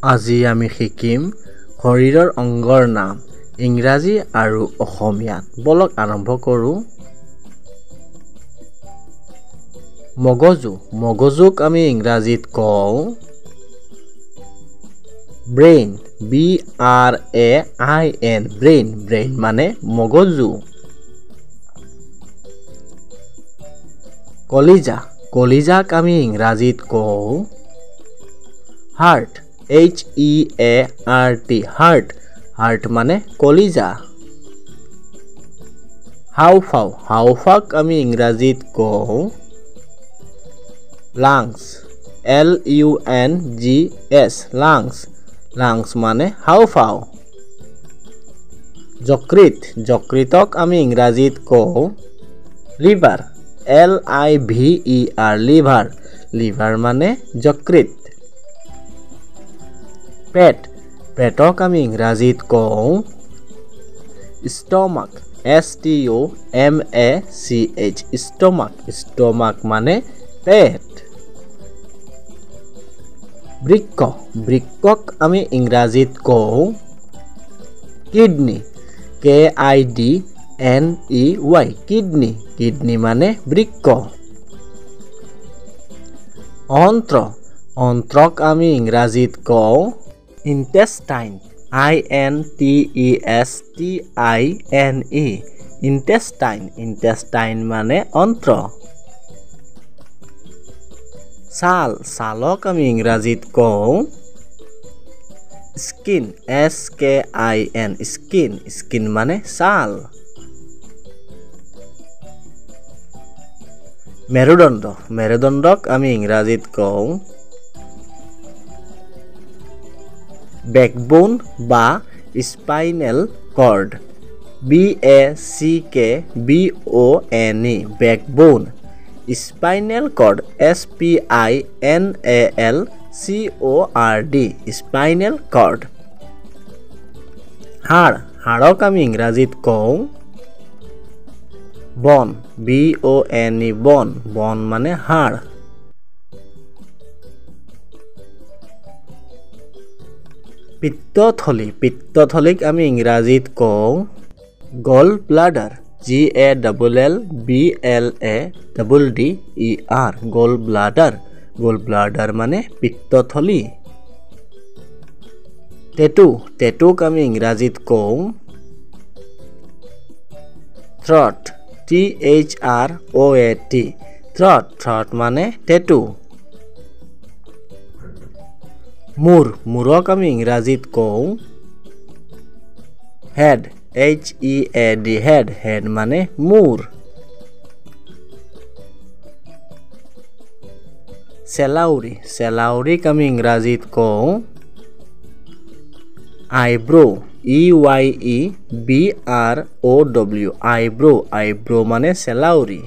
আজি আমি শিকিম শৰীৰৰ অংগৰ নাম ইংৰাজী আৰু অসমীয়াত। বলক আৰম্ভ কৰোঁ। মগজু, মগজুক আমি ইংৰাজীত কওঁ ব্ৰেইন, BRAIN, ব্ৰেইন। ব্ৰেইন মানে মগজু। কলিজা, কলিজাক আমি ইংৰাজীত কওঁ হাৰ্ট, HEART, হাৰ্ট। হাৰ্ট মানে কলিজা। হাওঁফাওঁ, হাওঁফাওঁক আমি ইংৰাজীত কওঁ লাংছ, LUNGS, লাংছ। লাংছ মানে হাওঁফাওঁ। যকৃত, যকৃতক আমি ইংৰাজীত কওঁ লিভাৰ, LIVER, লিভাৰ। লিভাৰ মানে যকৃত। পেট, পেটক আমি ইংৰাজীত কওঁ ষ্টমাক, STOMACH, ষ্টমাক। ষ্টমাক মানে পেট। বৃক্ক, বৃক্কক আমি ইংৰাজীত কওঁ কিডনী, KIDNEY, কিডনী। কিডনী মানে বৃক্ক। অন্ত্ৰ, অন্ত্ৰক আমি ইংৰাজীত কওঁ ইণ্টেষ্টাইন, INTESTINE, ইণ্টেষ্টাইন। ইণ্টেষ্টাইন মানে অন্ত্ৰ। ছাল, ছালক আমি ইংৰাজীত কওঁ স্কিন, SKIN, স্কিন। স্কিন মানে ছাল। মেৰুদণ্ড, মেৰুদণ্ডক আমি ইংৰাজীত কওঁ বেকবোন বা spinal cord, BACKBONE, backbone. Spinal cord, SPINAL CORD, spinal cord. হাড়, হাড়ক আমি ইংৰাজীত কওঁ বন, BONE, বন। বন মানে হাড়। পিত্তথলী, পিত্তথলীক আমি ইংৰাজীত কওঁ গল ব্লাডাৰ, GALLBLADDER, গল ব্লাডাৰ। গল ব্লাডাৰ মানে পিত্তথলী। টেটু, টেটুক আমি ইংৰাজীত কওঁ থ্ৰট, THROAT, থ্ৰট। থ্ৰট মানে টেটু। মূৰ, মূৰক আমি ইংৰাজীত কওঁ হেড, HEAD, হেড। হেড মানে মূৰ। চেলাউৰি, চেলাউৰিক আমি ইংৰাজীত কওঁ আইব্ৰো, EYEBROW, আইব্ৰো। আইব্ৰো মানে চেলাউৰি।